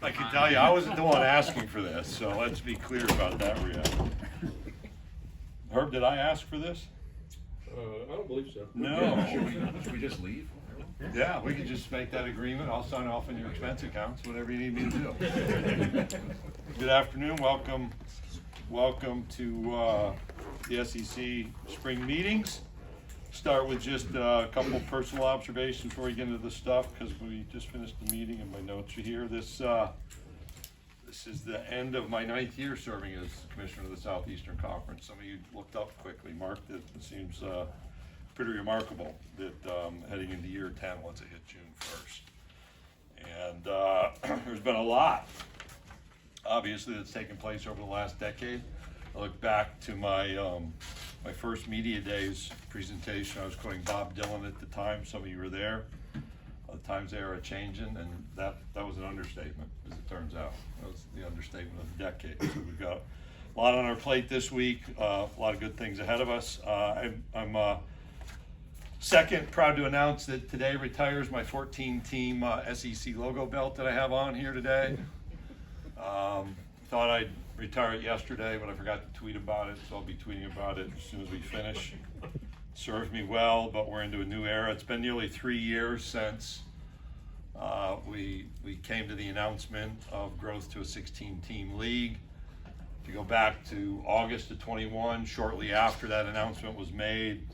I can tell you, I wasn't the one asking for this, so let's be clear about that, Rhea. Herb, did I ask for this? I don't believe so. No. Should we just leave? Yeah, we could just make that agreement. I'll sign off on your expense accounts, whatever you need me to do. Good afternoon, welcome to the SEC spring meetings. Start with just a couple personal observations before we get into the stuff, because we just finished the meeting and my notes are here. This is the end of my 9th year serving as Commissioner of the Southeastern Conference. Some of you looked up quickly, marked it. It seems pretty remarkable that heading into year 10 once it hit June 1st. And there's been a lot, obviously, that's taken place over the last decade. I look back to my my first media days presentation. I was quoting Bob Dylan at the time. Some of you were there. The times they are changing, and that was an understatement, as it turns out. That was the understatement of the decade. So we've got a lot on our plate this week, a lot of good things ahead of us. I'm second, proud to announce that today retires my 14-team SEC logo belt that I have on here today. Thought I'd retire it yesterday, but I forgot to tweet about it, so I'll be tweeting about it as soon as we finish. Served me well, but we're into a new era. It's been nearly 3 years since we came to the announcement of growth to a 16-team league. If you go back to August of 21, shortly after that announcement was made,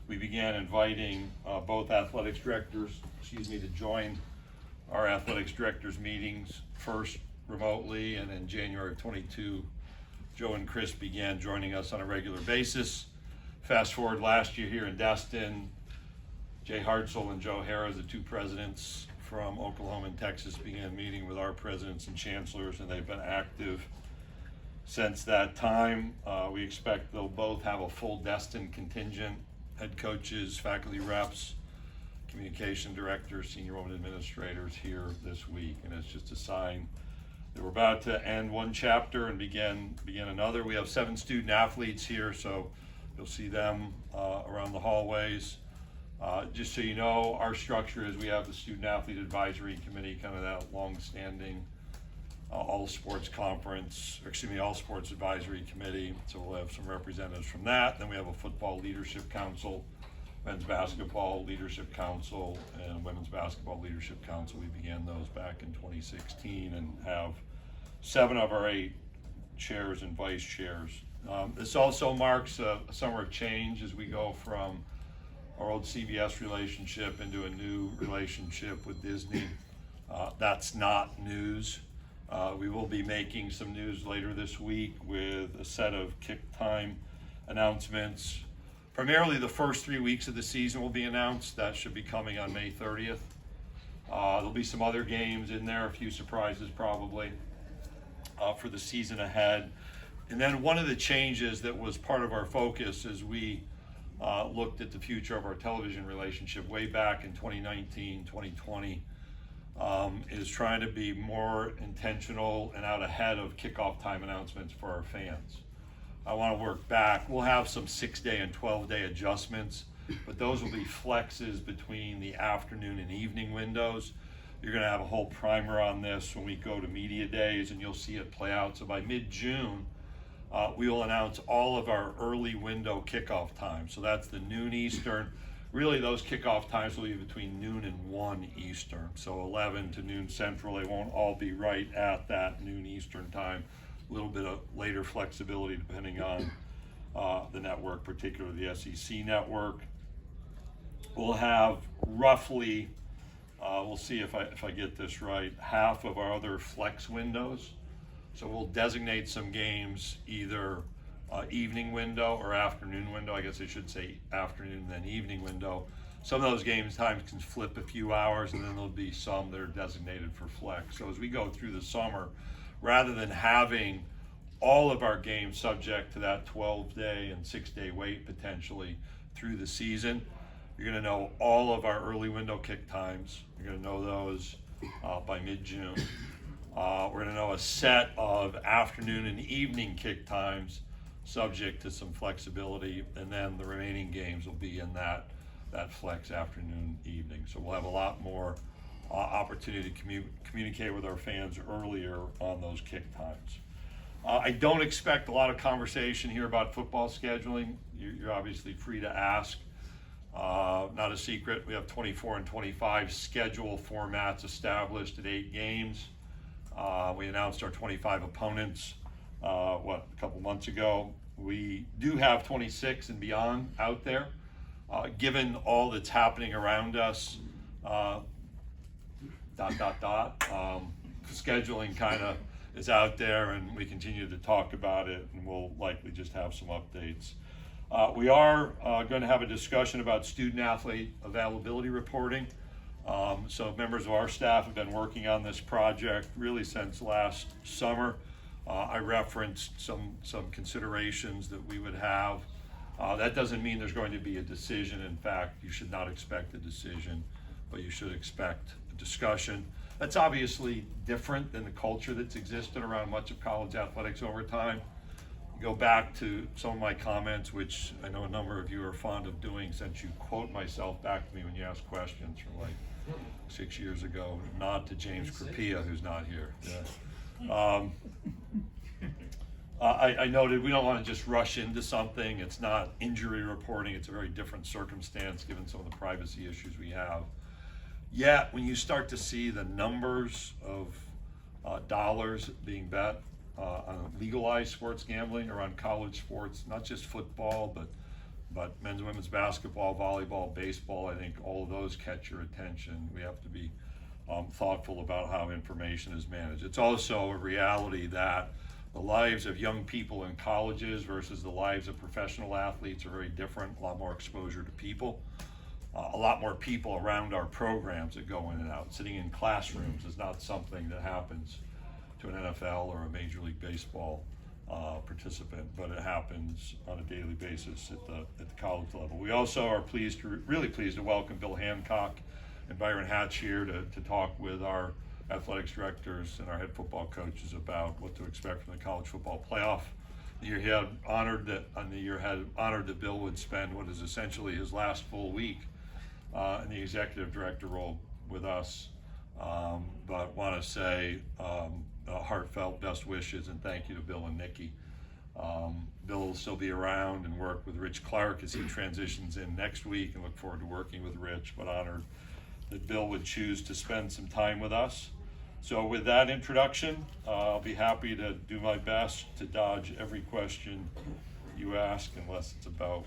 we began inviting both athletics directors, to join our athletics directors meetings, first remotely, and in January of 22, Joe and Chris began joining us on a regular basis. Fast forward last year here in Destin, Jay Hartzell and Joe Harris, the two presidents from Oklahoma and Texas, began meeting with our presidents and chancellors, and they've been active since that time. We expect they'll both have a full Destin contingent, head coaches, faculty reps, communication directors, senior women administrators here this week, and it's just a sign that we're about to end one chapter and begin another. We have 7 student athletes here, so you'll see them around the hallways. Just so you know, our structure is we have the Student Athlete Advisory Committee, kind of that long-standing all sports advisory committee. So we'll have some representatives from that. Then we have a football leadership council, men's basketball leadership council, and women's basketball leadership council. We began those back in 2016 and have 7 of our 8 chairs and vice chairs. This also marks a summer of change as we go from our old CBS relationship into a new relationship with Disney. That's not news. We will be making some news later this week with a set of kick time announcements. Primarily the first 3 weeks of the season will be announced. That should be coming on May 30th. There'll be some other games in there, a few surprises probably for the season ahead. And then one of the changes that was part of our focus as we looked at the future of our television relationship way back in 2019, 2020, is trying to be more intentional and out ahead of kickoff time announcements for our fans. I want to work back. We'll have some 6-day and 12-day adjustments, but those will be flexes between the afternoon and evening windows. You're going to have a whole primer on this when we go to media days, and you'll see it play out. So by mid-June, we will announce all of our early window kickoff times. So that's the noon Eastern. Really, those kickoff times will be between noon and 1 Eastern. So 11 to noon Central. They won't all be right at that noon Eastern time. A little bit of later flexibility depending on the network, particularly the SEC network. We'll have roughly, we'll see if I get this right, half of our other flex windows. So we'll designate some games either evening window or afternoon window. I guess I should say afternoon then evening window. Some of those games times can flip a few hours, and then there'll be some that are designated for flex. So as we go through the summer, rather than having all of our games subject to that 12-day and 6-day wait potentially through the season, you're going to know all of our early window kick times. You're going to know those by mid-June. We're going to know a set of afternoon and evening kick times subject to some flexibility, and then the remaining games will be in that flex afternoon evening. So we'll have a lot more opportunity to communicate with our fans earlier on those kick times. I don't expect a lot of conversation here about football scheduling. You're obviously free to ask. Not a secret, we have 24 and 25 schedule formats established at 8 games. We announced our 25 opponents, a couple months ago. We do have 26 and beyond out there. Given all that's happening around us, scheduling kind of is out there, and we continue to talk about it, and we'll likely just have some updates. We are going to have a discussion about student athlete availability reporting. So members of our staff have been working on this project really since last summer. I referenced some considerations that we would have. That doesn't mean there's going to be a decision. In fact, you should not expect a decision, but you should expect a discussion. That's obviously different than the culture that's existed around much of college athletics over time. Go back to some of my comments, which I know a number of you are fond of doing, since you quote myself back to me when you ask questions from like 6 years ago. Nod to James Crapia, who's not here. Yeah. I noted we don't want to just rush into something. It's not injury reporting. It's a very different circumstance given some of the privacy issues we have. Yet, when you start to see the numbers of dollars being bet on legalized sports gambling around college sports, not just football, but men's and women's basketball, volleyball, baseball, I think all of those catch your attention. We have to be thoughtful about how information is managed. It's also a reality that the lives of young people in colleges versus the lives of professional athletes are very different, a lot more exposure to people. A lot more people around our programs that go in and out. Sitting in classrooms is not something that happens to an NFL or a Major League Baseball participant, but it happens on a daily basis at the college level. We also are really pleased to welcome Bill Hancock and Byron Hatch here to talk with our athletics directors and our head football coaches about what to expect from the college football playoff. The year had honored that Bill would spend what is essentially his last full week in the executive director role with us, but want to say heartfelt best wishes and thank you to Bill and Nikki. Bill will still be around and work with Rich Clark as he transitions in next week, and look forward to working with Rich, but honored that Bill would choose to spend some time with us. So with that introduction, I'll be happy to do my best to dodge every question you ask, unless it's about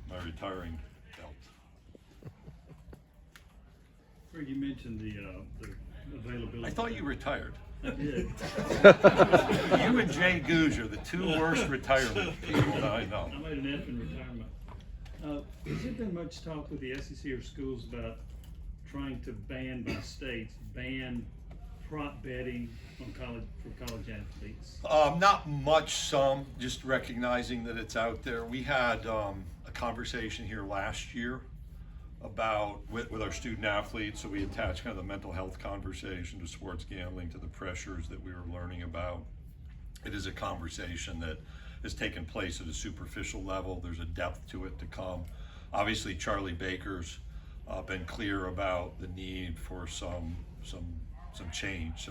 my retiring belt. Greg, you mentioned the availability. I thought you retired. I did. You and Jay Goose are the two worst retirement people that I know. I made an F in retirement. Has there been much talk with the SEC or schools about trying to ban by states, prop betting on for college athletes? Not much, some, just recognizing that it's out there. We had a conversation here last year about with our student athletes, so we attached kind of the mental health conversation to sports gambling, to the pressures that we were learning about. It is a conversation that has taken place at a superficial level. There's a depth to it to come. Obviously, Charlie Baker's been clear about the need for some change,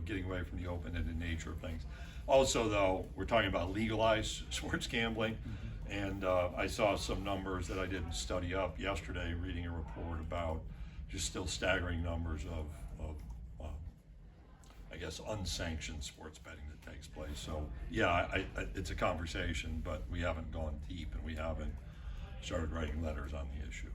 getting away from the open-ended nature of things. Also, though, we're talking about legalized sports gambling, and I saw some numbers that I didn't study up yesterday, reading a report about just still staggering numbers of I guess, unsanctioned sports betting that takes place. So, yeah, it's a conversation, but we haven't gone deep, and we haven't started writing letters on the issue.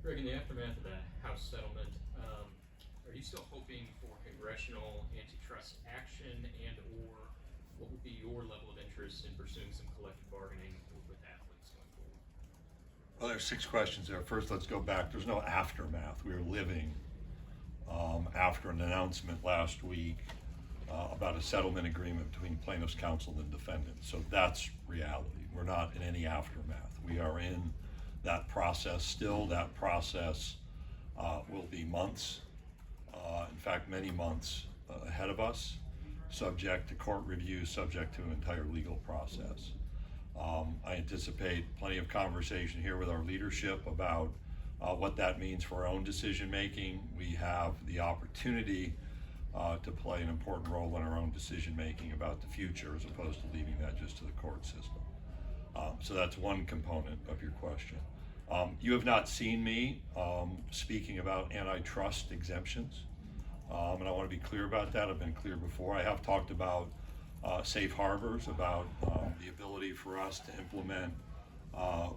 Greg, in the aftermath of the House settlement, are you still hoping for congressional antitrust action, and or what would be your level of interest in pursuing some collective bargaining with athletes going forward? Well, there's 6 questions there. First, let's go back. There's no aftermath. We are living after an announcement last week about a settlement agreement between plaintiffs' counsel and defendants. So that's reality. We're not in any aftermath. We are in that process still. That process will be months, in fact, many months ahead of us, subject to court review, subject to an entire legal process. I anticipate plenty of conversation here with our leadership about what that means for our own decision making. We have the opportunity to play an important role in our own decision making about the future, as opposed to leaving that just to the court system. So that's one component of your question. You have not seen me speaking about antitrust exemptions, and I want to be clear about that. I've been clear before. I have talked about safe harbors, about the ability for us to implement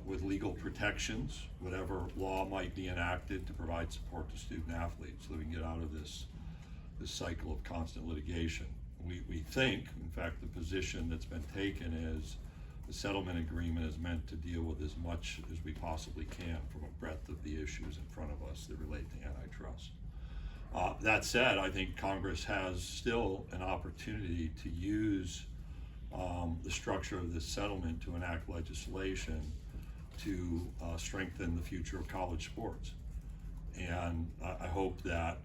with legal protections whatever law might be enacted to provide support to student athletes, so that we can get out of this cycle of constant litigation. We think, in fact, the position that's been taken is the settlement agreement is meant to deal with as much as we possibly can from a breadth of the issues in front of us that relate to antitrust. That said, I think Congress has still an opportunity to use the structure of this settlement to enact legislation to strengthen the future of college sports. And I hope that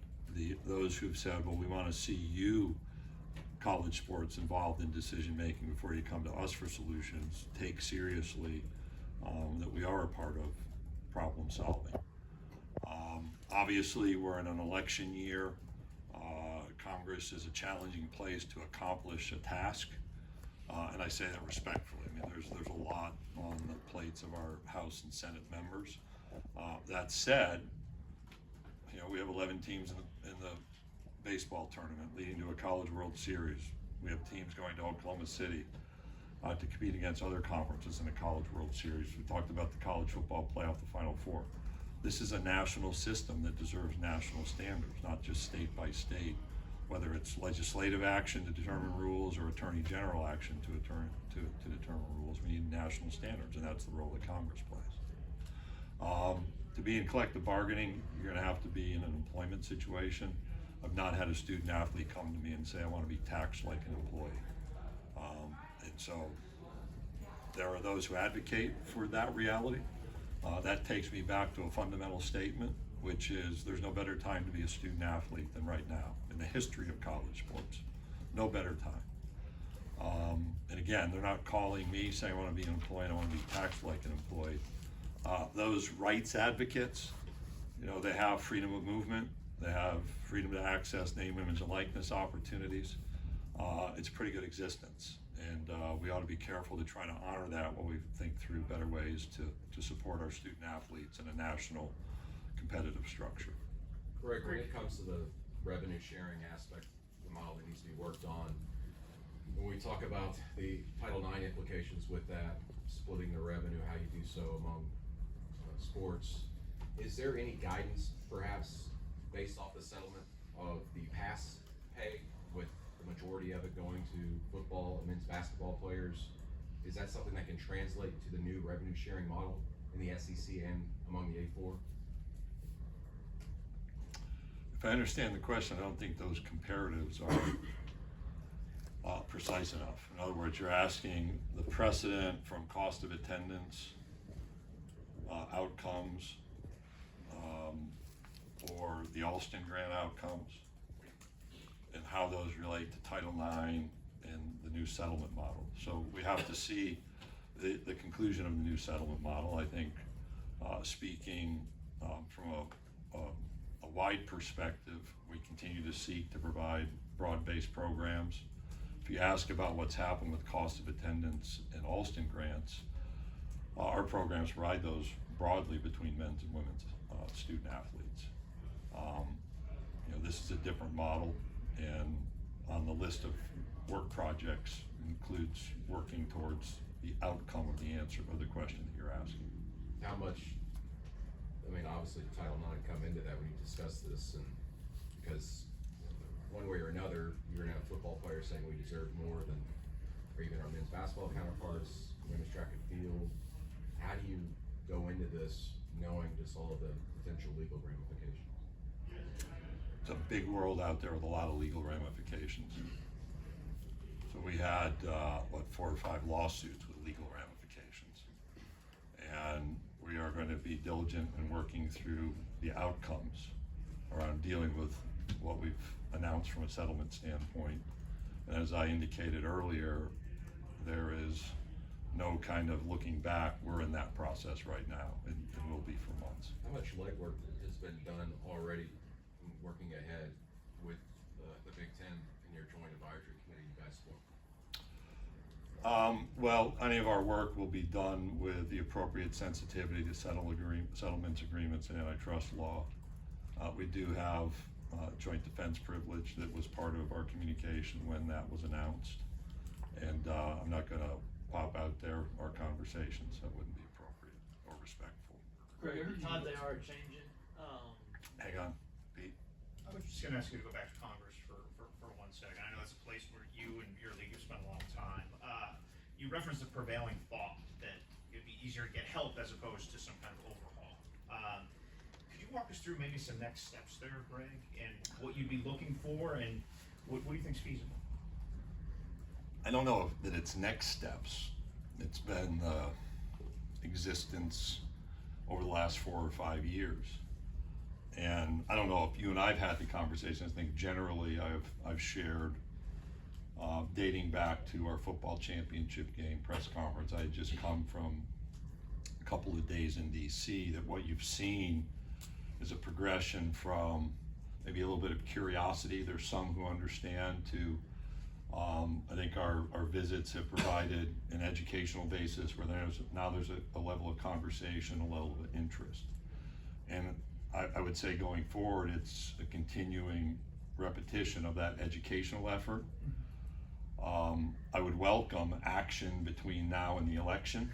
those who've said, well, we want to see you, college sports, involved in decision making before you come to us for solutions, take seriously that we are a part of problem solving. Obviously, we're in an election year. Congress is a challenging place to accomplish a task, and I say that respectfully. I mean, there's a lot on the plates of our House and Senate members. That said, you know, we have 11 teams in the baseball tournament leading to a College World Series. We have teams going to Oklahoma City to compete against other conferences in the College World Series. We talked about the college football playoff, the Final Four. This is a national system that deserves national standards, not just state by state, whether it's legislative action to determine rules or attorney general action to determine rules. We need national standards, and that's the role that Congress plays. To be in collective bargaining, you're going to have to be in an employment situation. I've not had a student athlete come to me and say, I want to be taxed like an employee. And so there are those who advocate for that reality. That takes me back to a fundamental statement, which is there's no better time to be a student athlete than right now in the history of college sports. No better time. And again, they're not calling me saying I want to be an employee and I want to be taxed like an employee. Those rights advocates, you know, they have freedom of movement. They have freedom to access name, image, and likeness opportunities. It's a pretty good existence, and we ought to be careful to try to honor that while we think through better ways to support our student athletes in a national competitive structure. Greg, when it comes to the revenue sharing aspect of the model that needs to be worked on, when we talk about the Title IX implications with that, splitting the revenue, how you do so among sports, is there any guidance perhaps based off the settlement of the pass pay, with the majority of it going to football and men's basketball players? Is that something that can translate to the new revenue sharing model in the SEC and among the A4? If I understand the question, I don't think those comparatives are precise enough. In other words, you're asking the precedent from cost of attendance, outcomes, or the Alston grant outcomes, and how those relate to Title IX and the new settlement model. So we have to see the conclusion of the new settlement model. I think speaking from a wide perspective, we continue to seek to provide broad-based programs. If you ask about what's happened with cost of attendance and Alston grants, our programs provide those broadly between men's and women's student athletes. You know, this is a different model, and on the list of work projects includes working towards the outcome of the answer of the question that you're asking. How much, I mean, obviously Title IX come into that when you discuss this, and because one way or another, you're gonna have football players saying we deserve more than, or even our men's basketball counterparts, women's track and field. How do you go into this knowing just all of the potential legal ramifications? It's a big world out there with a lot of legal ramifications. So we had, 4 or 5 lawsuits with legal ramifications. And we are going to be diligent in working through the outcomes around dealing with what we've announced from a settlement standpoint. And as I indicated earlier, there is no kind of looking back. We're in that process right now, and will be for months. How much legwork has been done already, working ahead with the Big Ten and your joint advisory committee you guys spoke? Well, any of our work will be done with the appropriate sensitivity to settlements agreements and antitrust law. We do have joint defense privilege that was part of our communication when that was announced. And I'm not gonna pop out there our conversations. That wouldn't be appropriate or respectful. Greg, every time they are changing, Hang on, Pete. I was just gonna ask you to go back to Congress for 1 second. I know that's a place where you and your league have spent a long time. You referenced the prevailing thought that it'd be easier to get help as opposed to some kind of overhaul. Could you walk us through maybe some next steps there, Greg, and what you'd be looking for, and what do you think's feasible? I don't know that it's next steps. It's been existence over the last 4 or 5 years. And I don't know if you and I've had the conversation. I think generally I've shared, dating back to our football championship game press conference. I had just come from a couple of days in DC, that what you've seen is a progression from maybe a little bit of curiosity. There's some who understand to, I think our visits have provided an educational basis where there's a level of conversation, a level of interest. And I would say going forward, it's a continuing repetition of that educational effort. I would welcome action between now and the election.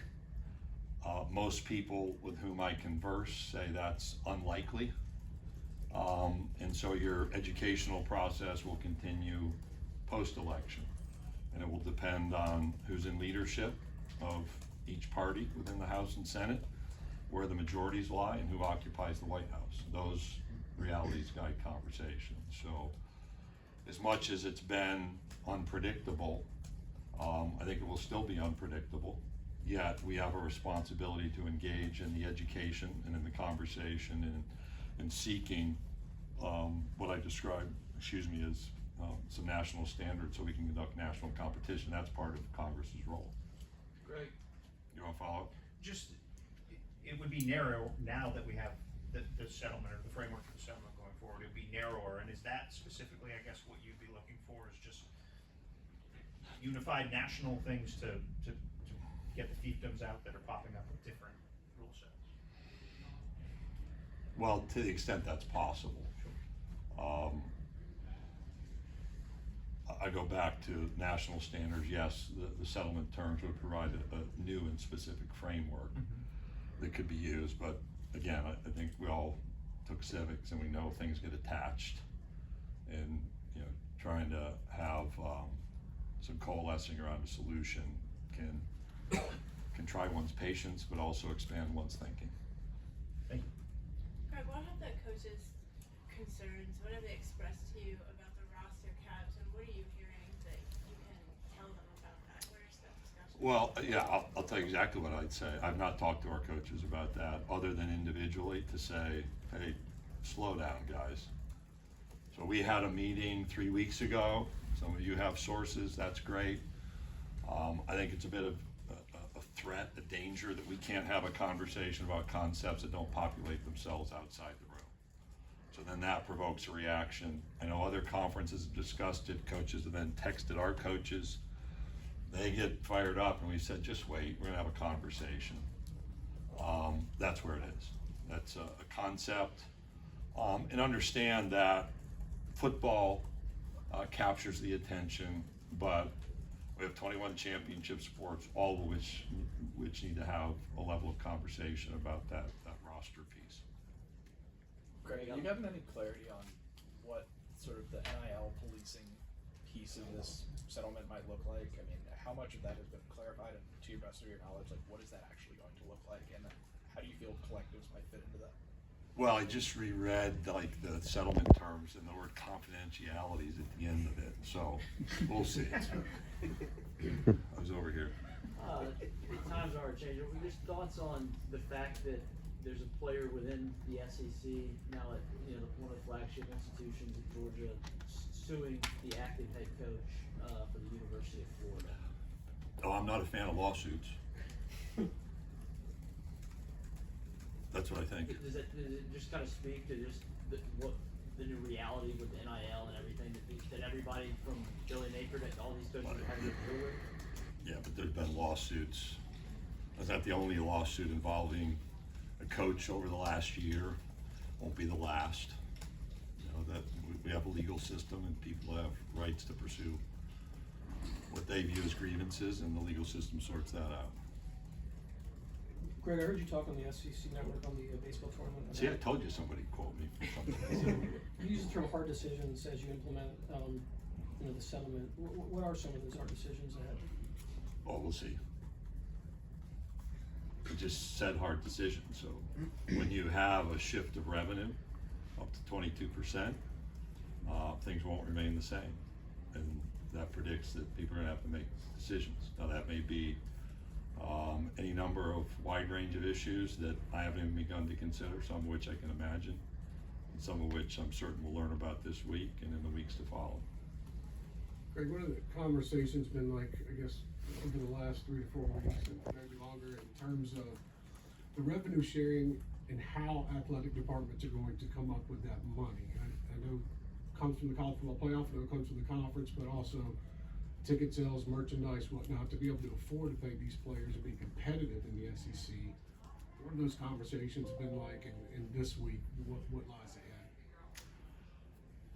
Most people with whom I converse say that's unlikely. And so your educational process will continue post-election. And it will depend on who's in leadership of each party within the House and Senate, where the majorities lie, and who occupies the White House. Those realities guide conversation. So as much as it's been unpredictable, I think it will still be unpredictable, yet we have a responsibility to engage in the education and in the conversation and in seeking what I described, as some national standards so we can conduct national competition. That's part of Congress's role. Greg, You wanna follow up? Just, it would be narrow now that we have the settlement, or the framework for the settlement going forward. It would be narrower, and is that specifically, I guess, what you'd be looking for, is just unified national things to get the fiefdoms out that are popping up with different rule sets? Well, to the extent that's possible. I go back to national standards. Yes, the settlement terms would provide a new and specific framework that could be used, but again, I think we all took civics and we know things get attached, and trying to have some coalescing around a solution can try one's patience, but also expand one's thinking. Thank you. Greg, what have the coaches' concerns, what have they expressed to you about the roster caps, and what are you hearing that you can tell them about that? Where's that discussion? Well, yeah, I'll tell you exactly what I'd say. I've not talked to our coaches about that, other than individually, to say, hey, slow down, guys. So we had a meeting 3 weeks ago. Some of you have sources, that's great. I think it's a bit of a threat, a danger, that we can't have a conversation about concepts that don't populate themselves outside the room. So then that provokes a reaction. I know other conferences have discussed it. Coaches have then texted our coaches. They get fired up, and we said, just wait, we're gonna have a conversation. That's where it is. That's a concept. And understand that football captures the attention, but we have 21 championship sports, all of which need to have a level of conversation about that roster piece. Greg, do you have any clarity on what sort of the NIL policing piece of this settlement might look like? I mean, how much of that has been clarified, and to your best of your knowledge, like what is that actually going to look like, and how do you feel collectives might fit into that? Well, I just reread like the settlement terms, and the word confidentiality is at the end of it, so we'll see. I was over here. times are changing. Just thoughts on the fact that there's a player within the SEC now at one of the flagship institutions in Georgia suing the active head coach for the University of Florida. Oh, I'm not a fan of lawsuits. That's what I think. Does it just kind of speak to just what the new reality with the NIL and everything that everybody from Billy Napier to all these coaches are having to deal with? Yeah, but there's been lawsuits. That's not the only lawsuit involving a coach over the last year. Won't be the last. You know, that we have a legal system and people have rights to pursue what they view as grievances, and the legal system sorts that out. Greg, I heard you talk on the SEC network on the baseball tournament. See, I told you somebody quote me for something. You use the term hard decisions as you implement, the settlement. What are some of those hard decisions ahead? Oh, we'll see. It just said hard decisions. So when you have a shift of revenue up to 22%, things won't remain the same. And that predicts that people are gonna have to make decisions. Now that may be any number of wide range of issues that I haven't even begun to consider, some of which I can imagine, and some of which I'm certain we'll learn about this week and in the weeks to follow. Greg, what have the conversations been like, I guess, over the last 3 to 4 weeks and maybe longer in terms of the revenue sharing and how athletic departments are going to come up with that money? I know it comes from the college football playoff, I know it comes from the conference, but also ticket sales, merchandise, whatnot, to be able to afford to pay these players and be competitive in the SEC. What have those conversations been like in this week? What lies ahead?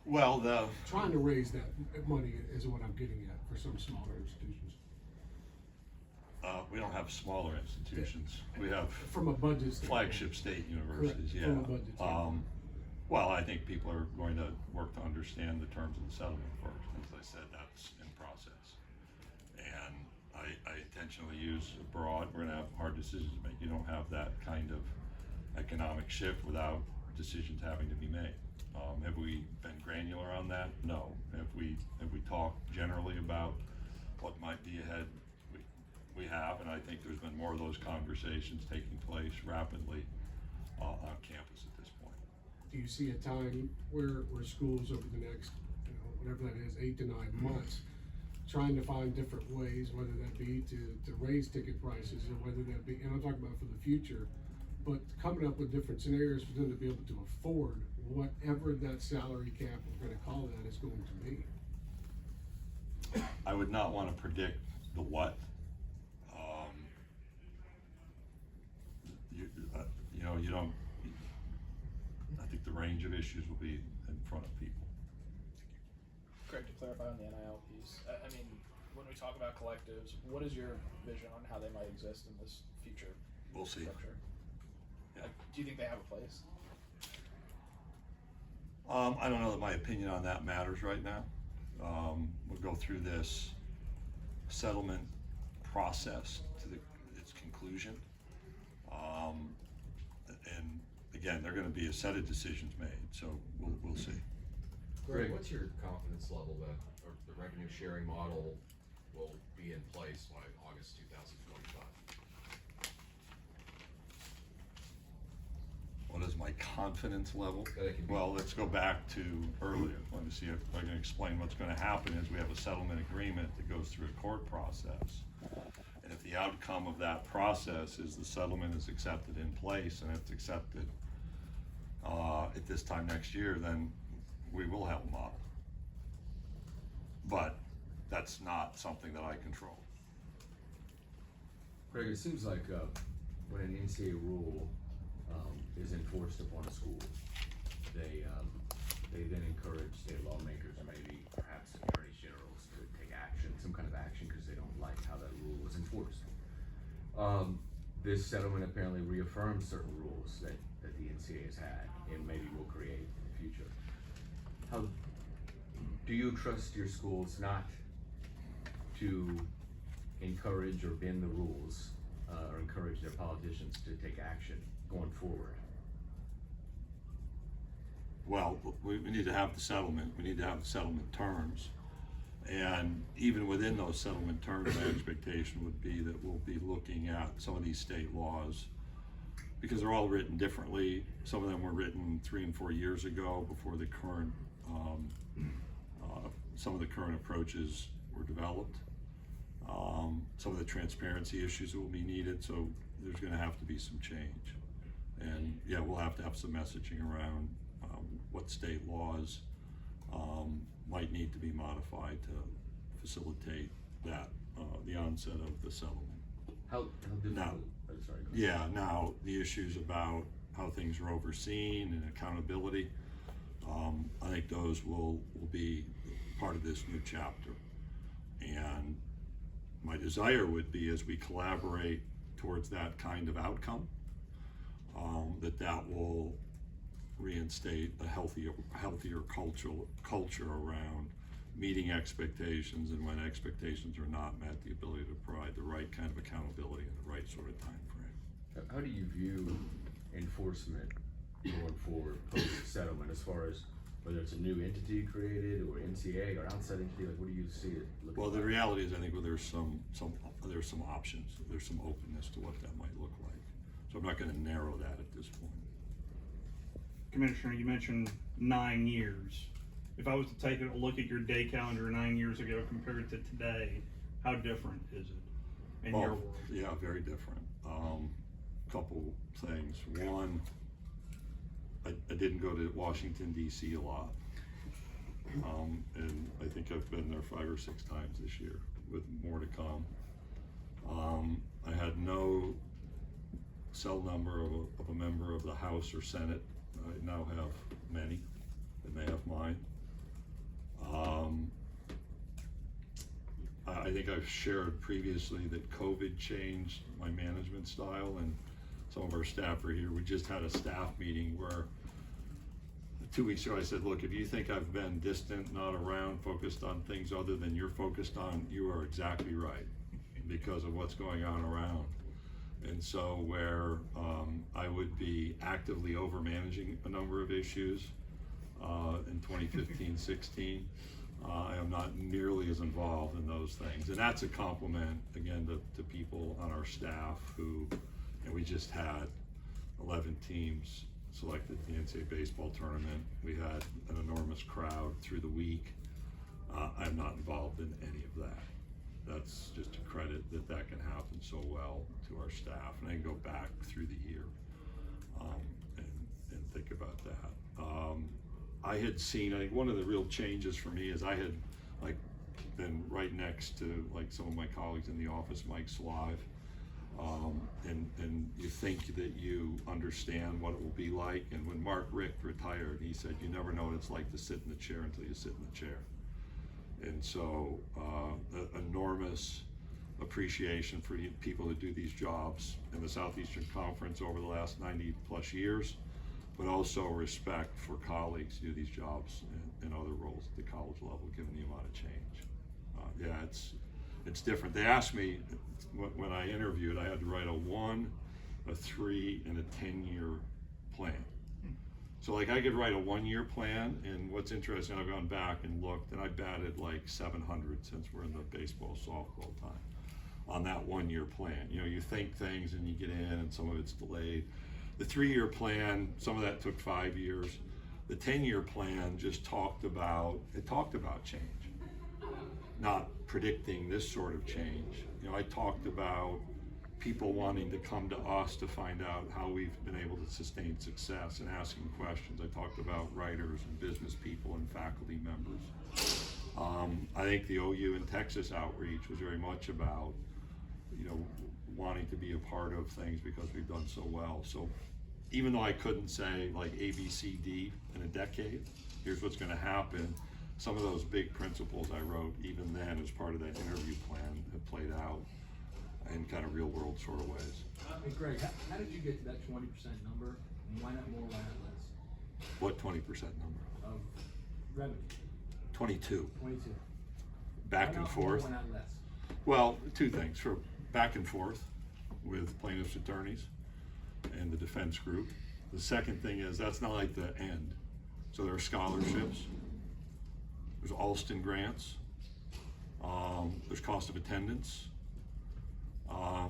Well, Trying to raise that money is what I'm getting at for some smaller institutions. we don't have smaller institutions. We have From a budget standpoint. flagship state universities, Correct, yeah. from a budget standpoint. Well, I think people are going to work to understand the terms of the settlement first. As I said, that's in process. And I intentionally use broad, we're gonna have hard decisions to make. You don't have that kind of economic shift without decisions having to be made. Have we been granular on that? No. Have we talked generally about what might be ahead? We have, and I think there's been more of those conversations taking place rapidly on campus at this point. Do you see a time where schools over the next, whatever that is, 8 to 9 months, trying to find different ways, whether that be to raise ticket prices, or whether that be, and I'm talking about for the future, but coming up with different scenarios for them to be able to afford whatever that salary cap, we're gonna call that, is going to be? I would not want to predict the what. You don't, I think the range of issues will be in front of people. Greg, to clarify on the NIL piece, I mean, when we talk about collectives, what is your vision on how they might exist in this future We'll see. structure? Yeah. Like, do you think they have a place? I don't know that my opinion on that matters right now. We'll go through this settlement process to its conclusion. And again, there are gonna be a set of decisions made, so we'll see. Greg, what's your confidence level that the revenue sharing model will be in place by August 2025? What is my confidence level? That it can be- Well, let's go back to earlier. Let me see if I can explain what's gonna happen is we have a settlement agreement that goes through a court process. And if the outcome of that process is the settlement is accepted in place and it's accepted at this time next year, then we will have a model. But that's not something that I control. Greg, it seems like when an NCAA rule is enforced upon a school, they then encourage state lawmakers, or maybe perhaps attorneys generals, to take action, some kind of action, because they don't like how that rule was enforced. This settlement apparently reaffirms certain rules that the NCAA has had and maybe will create in the future. How do you trust your schools not to encourage or bend the rules or encourage their politicians to take action going forward? Well, we need to have the settlement, we need to have the settlement terms. And even within those settlement terms, my expectation would be that we'll be looking at some of these state laws, because they're all written differently. Some of them were written 3 and 4 years ago before the current, some of the current approaches were developed. Some of the transparency issues will be needed, so there's gonna have to be some change. And yeah, we'll have to have some messaging around what state laws might need to be modified to facilitate that, the onset of the settlement. How difficult? Now, Oh, sorry. go ahead. yeah, now the issues about how things are overseen and accountability, I think those will be part of this new chapter. And my desire would be, as we collaborate towards that kind of outcome, that will reinstate a healthier culture around meeting expectations, and when expectations are not met, the ability to provide the right kind of accountability in the right sort of time frame. How do you view enforcement going forward post-settlement, as far as whether it's a new entity created or NCAA or outside entity? Like, what do you see it looking Well, the like? reality is, I think there's some options, there's some openness to what that might look like. So I'm not gonna narrow that at this point. Commissioner, you mentioned 9 years. If I was to take a look at your day calendar 9 years ago compared to today, how different is it in your Oh, world? yeah, very different. Couple things. One, I didn't go to Washington DC a lot. And I think I've been there 5 or 6 times this year, with more to come. I had no cell number of a member of the House or Senate. I now have many, and they have mine. I think I've shared previously that COVID changed my management style, and some of our staff are here. We just had a staff meeting where 2 weeks ago I said, look, if you think I've been distant, not around, focused on things other than you're focused on, you are exactly right, because of what's going on around. And so where I would be actively over managing a number of issues in 2015-16, I am not nearly as involved in those things. And that's a compliment, again, to people on our staff who, and we just had 11 teams selected the NCAA baseball tournament. We had an enormous crowd through the week. I'm not involved in any of that. That's just a credit that can happen so well to our staff, and I can go back through the year and think about that. I had seen, I think one of the real changes for me is I had been right next to some of my colleagues in the office, Mike Slive, and you think that you understand what it will be like. And when Mark Richt retired, he said, you never know what it's like to sit in the chair until you sit in the chair. And so enormous appreciation for people that do these jobs in the Southeastern Conference over the last 90 plus years, but also respect for colleagues who do these jobs in other roles at the college level, given the amount of change. Yeah, it's different. They asked me when I interviewed, I had to write a 1, a 3, and a 10-year plan. So I could write a 1-year plan, and what's interesting, I've gone back and looked, and I batted 700 since we're in the baseball, softball time on that 1-year plan. You think things and you get in, and some of it's delayed. The 3-year plan, some of that took 5 years. The 10-year plan just talked about change, not predicting this sort of change. I talked about people wanting to come to us to find out how we've been able to sustain success and asking questions. I talked about writers and business people and faculty members. I think the OU and Texas outreach was very much about, wanting to be a part of things because we've done so well. So even though I couldn't say A, B, C, D in a decade, here's what's gonna happen, some of those big principles I wrote even then as part of that interview plan have played out in kind of real world sort of ways. Hey Greg, how did you get to that 20% number, and why not more, why not less? What 20% number? Of revenue? 22. 22. Back Why and not forth. More, why not less? Well, 2 things. For back and forth with plaintiffs' attorneys and the defense group. The second thing is that's not like the end. So there are scholarships, there's Alston grants, there's cost of attendance,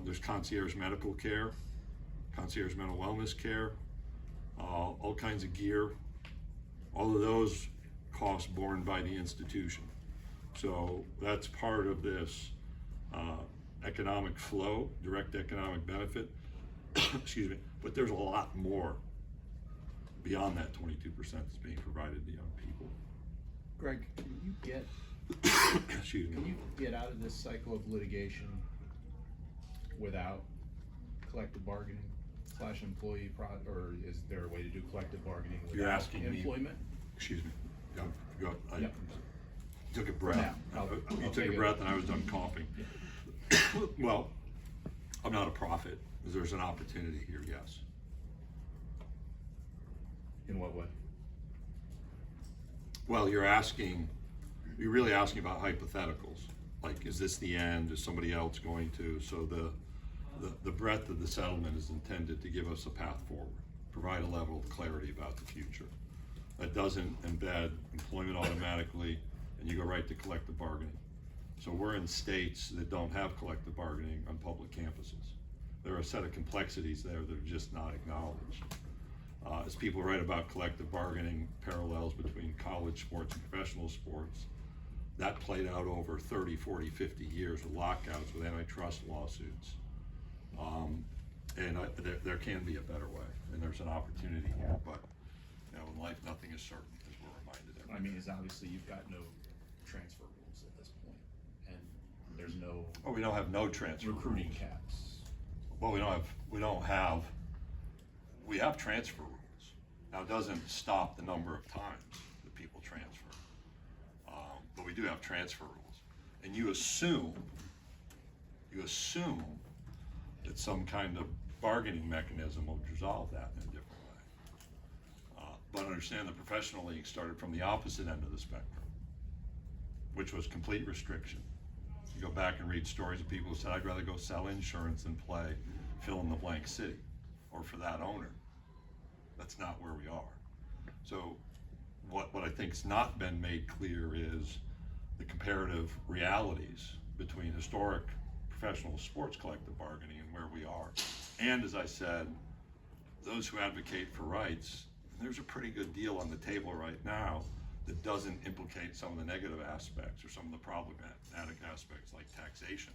there's concierge medical care, concierge mental wellness care, all kinds of gear. All of those costs borne by the institution. So that's part of this economic flow, direct economic benefit, excuse me, but there's a lot more beyond that 22% that's being provided to young people. Greg, can you get Excuse me. can you get out of this cycle of litigation without collective bargaining / employee or is there a way to do collective bargaining without You're asking me. employment? Excuse me. Go. I Yep. took a breath. now. I'll You took take a it. breath and I was done coughing. Well, I'm not a prophet. There's an opportunity here, yes. In what way? Well, you're really asking about hypotheticals. Like, is this the end? Is somebody else going to? So the breadth of the settlement is intended to give us a path forward, provide a level of clarity about the future. That doesn't embed employment automatically, and you go right to collective bargaining. So we're in states that don't have collective bargaining on public campuses. There are a set of complexities there that are just not acknowledged. As people write about collective bargaining parallels between college sports and professional sports, that played out over 30, 40, 50 years with lockouts, with antitrust lawsuits. There can be a better way, and there's an opportunity here, but in life, nothing is certain, as we're reminded every I mean, day. is obviously you've got no transfer rules at this point, and there's no Well, we don't have no transfer recruiting rules. caps. Well, we have transfer rules. Now, it doesn't stop the number of times that people transfer. But we do have transfer rules. And you assume that some kind of bargaining mechanism will resolve that in a different way. But understand the professional league started from the opposite end of the spectrum, which was complete restriction. You go back and read stories of people who said, I'd rather go sell insurance than play fill in the blank city, or for that owner. That's not where we are. So what I think's not been made clear is the comparative realities between historic professional sports collective bargaining and where we are. And as I said, those who advocate for rights, there's a pretty good deal on the table right now that doesn't implicate some of the negative aspects or some of the problematic aspects like taxation.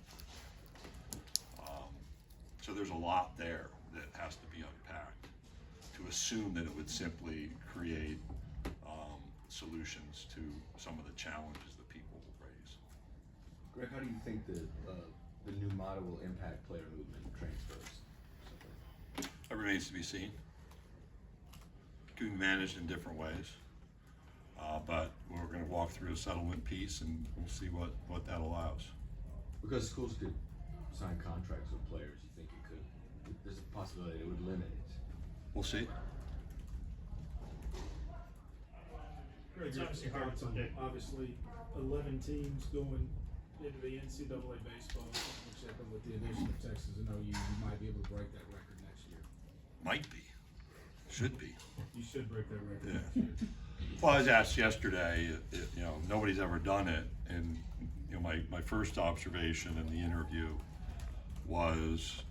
So there's a lot there that has to be unpacked to assume that it would simply create solutions to some of the challenges that people will raise. Greg, how do you think the new model will impact player movement and transfers? That remains to be seen. It can be managed in different ways. But we're going to walk through a settlement piece and we'll see what that allows. Because schools could sign contracts with players, you think it could? There's a possibility it would limit it. We'll see. It's obviously hard to obviously 11 teams going into the NCAA baseball, which happened with the addition of Texas and OU. You might be able to break that record next year. Might be. Should be. You should break that record Yeah. next year. Well, I was asked yesterday, nobody's ever done it, and my first observation in the interview was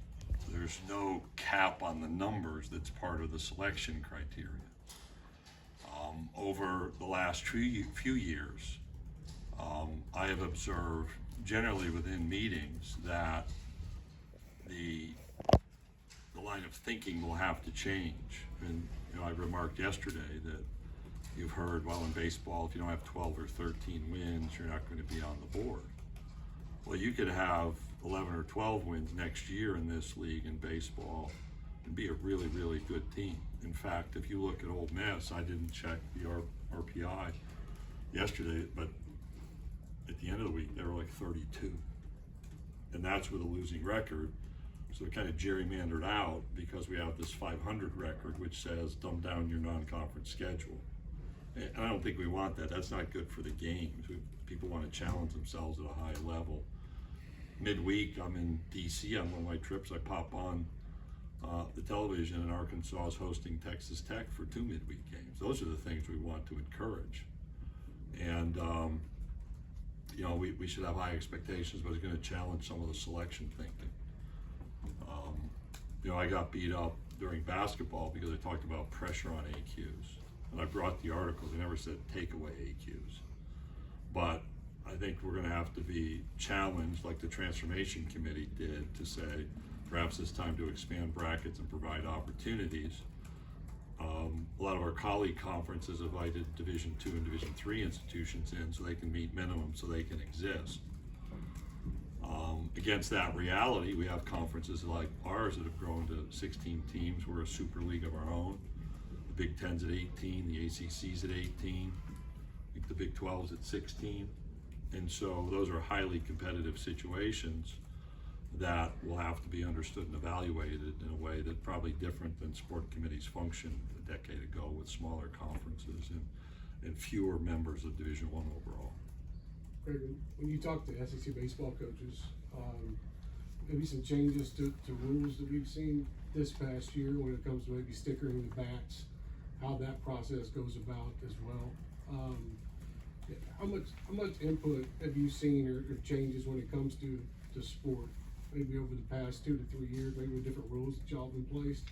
there's no cap on the numbers that's part of the selection criteria. Over the last few years, I have observed generally within meetings that the line of thinking will have to change. And I remarked yesterday that you've heard, well, in baseball, if you don't have 12 or 13 wins, you're not going to be on the board. Well, you could have 11 or 12 wins next year in this league in baseball and be a really, really good team. In fact, if you look at Ole Miss, I didn't check the RPI yesterday, but at the end of the week, they were like 32. And that's with a losing record. So they're kind of gerrymandered out because we have this 500 record, which says dumb down your non-conference schedule. And I don't think we want that. That's not good for the games. People want to challenge themselves at a high level. Midweek, I'm in DC on one of my trips. I pop on the television, and Arkansas is hosting Texas Tech for 2 midweek games. Those are the things we want to encourage. And we should have high expectations, but it's going to challenge some of the selection thinking. I got beat up during basketball because I talked about pressure on AQs. And I brought the articles. I never said take away AQs. But I think we're gonna have to be challenged, like the Transformation Committee did, to say, perhaps it's time to expand brackets and provide opportunities. A lot of our colleague conferences invited Division II and Division III institutions in so they can meet minimum, so they can exist. Against that reality, we have conferences like ours that have grown to 16 teams. We're a super league of our own. The Big Ten's at 18, the ACC's at 18, I think the Big 12's at 16. And so those are highly competitive situations that will have to be understood and evaluated in a way that's probably different than sport committees functioned a decade ago, with smaller conferences and fewer members of Division I overall. Greg, when you talk to SEC baseball coaches, maybe some changes to rules that we've seen this past year when it comes to maybe stickering the bats, how that process goes about as well. How much input have you seen or changes when it comes to sport? Maybe over the past 2 to 3 years, maybe with different rules that y'all have in place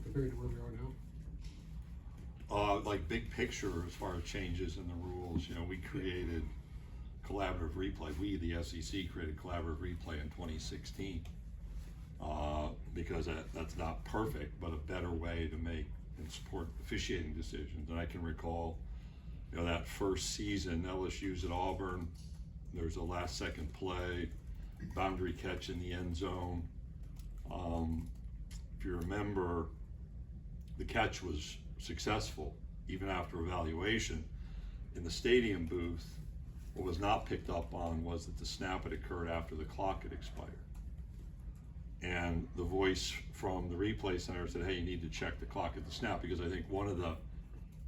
compared to where we are now? Like big picture, as far as changes in the rules, we created collaborative replay. We, the SEC, created collaborative replay in 2016 because that's not perfect, but a better way to make and support officiating decisions. And I can recall, that first season, LSU's at Auburn. There's a last-second play, boundary catch in the end zone. If you remember, the catch was successful even after evaluation. In the stadium booth, what was not picked up on was that the snap had occurred after the clock had expired. And the voice from the replay center said, hey, you need to check the clock at the snap, because I think one of the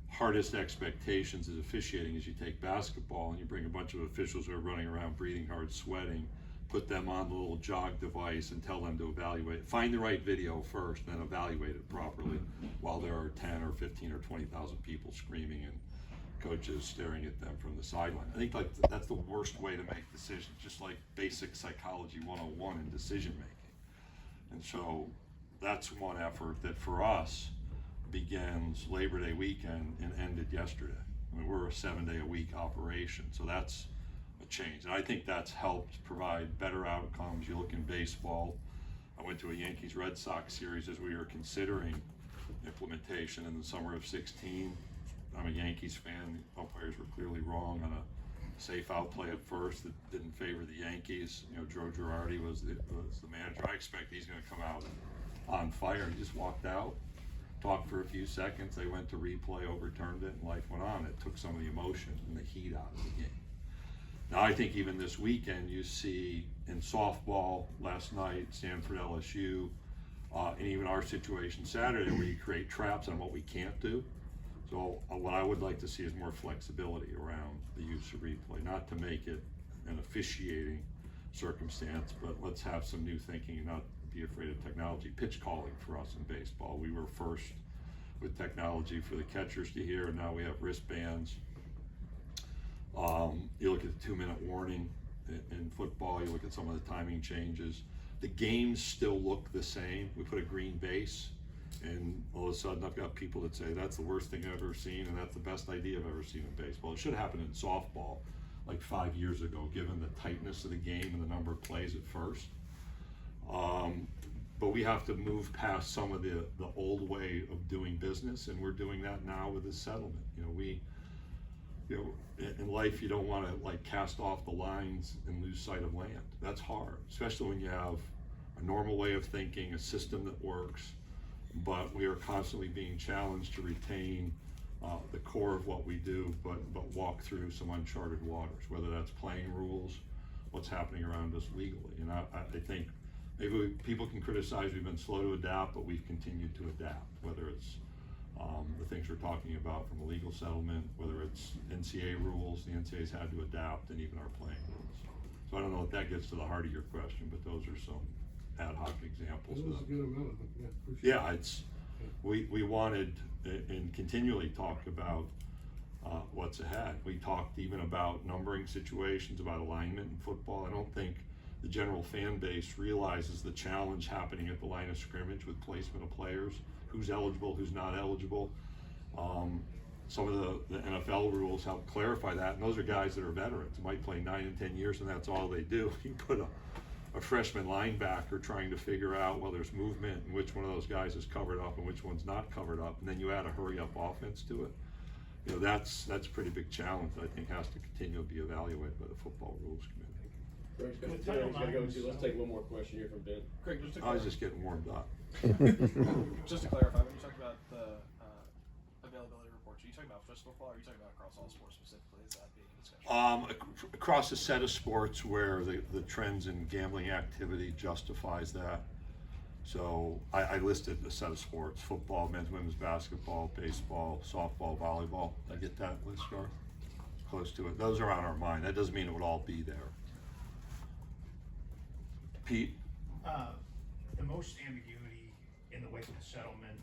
hardest expectations is officiating is you take basketball and you bring a bunch of officials who are running around breathing hard, sweating, put them on the little jog device and tell them to evaluate, find the right video first, then evaluate it properly, while there are 10 or 15 or 20,000 people screaming and coaches staring at them from the sideline. I think that's the worst way to make decisions, just like basic psychology 101 in decision making. And so that's one effort that for us begins Labor Day weekend and ended yesterday. I mean, we're a 7-day-a-week operation, so that's a change. And I think that's helped provide better outcomes. You look in baseball, I went to a Yankees-Red Sox series as we were considering implementation in the summer of 16. I'm a Yankees fan. The umpires were clearly wrong on a safe out play at first that didn't favor the Yankees. Joe Girardi was the manager. I expect he's going to come out on fire. He just walked out, talked for a few seconds. They went to replay, overturned it, and life went on. It took some of the emotion and the heat out of the game. Now, I think even this weekend, you see in softball last night, Stanford, LSU, and even our situation Saturday, where you create traps on what we can't do. So what I would like to see is more flexibility around the use of replay, not to make it an officiating circumstance, but let's have some new thinking and not be afraid of technology. Pitch calling for us in baseball, we were first with technology for the catchers to hear, and now we have wristbands. You look at the 2-minute warning in football, you look at some of the timing changes. The games still look the same. We put a green base, and all of a sudden I've got people that say that's the worst thing I've ever seen and that's the best idea I've ever seen in baseball. It should happen in softball like 5 years ago, given the tightness of the game and the number of plays at first. But we have to move past some of the old way of doing business, and we're doing that now with this settlement. In life, you don't want to cast off the lines and lose sight of land. That's hard, especially when you have a normal way of thinking, a system that works, but we are constantly being challenged to retain the core of what we do, but walk through some uncharted waters, whether that's playing rules, what's happening around us legally. And I think maybe people can criticize we've been slow to adapt, but we've continued to adapt, whether it's the things we're talking about from a legal settlement, whether it's NCAA rules, the NCAA's had to adapt, and even our playing rules. So I don't know if that gets to the heart of your question, but those are some ad hoc examples. That was a good amount of them. Yeah, we wanted and continually talk about what's ahead. We talked even about numbering situations, about alignment in football. I don't think the general fan base realizes the challenge happening at the line of scrimmage with placement of players, who's eligible, who's not eligible. some of the NFL rules help clarify that, and those are guys that are veterans, might play 9 and 10 years, and that's all they do. You put a freshman linebacker trying to figure out, well, there's movement, and which one of those guys is covered up and which one's not covered up, and then you add a hurry-up offense to it. You know, that's a pretty big challenge that I think has to continue to be evaluated by the Football Rules Committee. Greg's got With to Title go IX, to. Let's take one more question here from Ben. Craig, just to I was clarify, just getting warmed up. just to clarify, when you talk about the availability reports, are you talking about just football, or are you talking about across all sports specifically? Is that being discussed? Across a set of sports where the trends in gambling activity justifies that. So I listed a set of sports: football, men's, women's basketball, baseball, softball, volleyball. Did I get that list, Gar? Close to it. Those are on our mind. That doesn't mean it would all be there. Pete? The most ambiguity in the wake of the settlement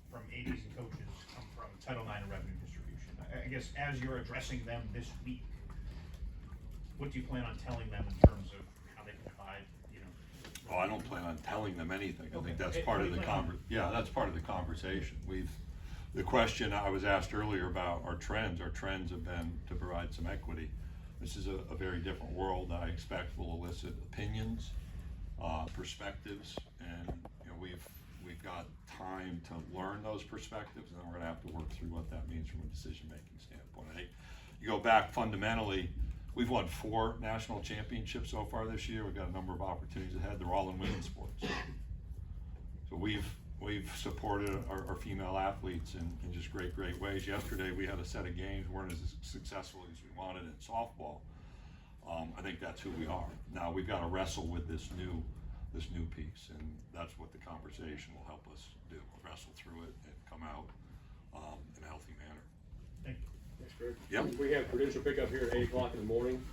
from ADs and coaches come from Title IX and revenue distribution. I guess as you're addressing them this week, what do you plan on telling them in terms of how they can divide, you know? Oh, I don't plan on telling them anything. I think Okay. that's part of the that's part of the conversation. The question I was asked earlier about our trends have been to provide some equity. This is a very different world that I expect will elicit opinions, perspectives, and you know, we've got time to learn those perspectives, and then we're gonna have to work through what that means from a decision-making standpoint. I think you go back fundamentally, we've won 4 national championships so far this year. We've got a number of opportunities ahead. They're all in women's sports. So we've supported our female athletes in just great ways. Yesterday we had a set of games, weren't as successful as we wanted in softball. I think that's who we are. Now we've got to wrestle with this new piece, and that's what the conversation will help us do. We'll wrestle through it and come out in a healthy manner. Thank you. Thanks, Greg. Yep. We have credential pickup here at 8 o'clock in the morning.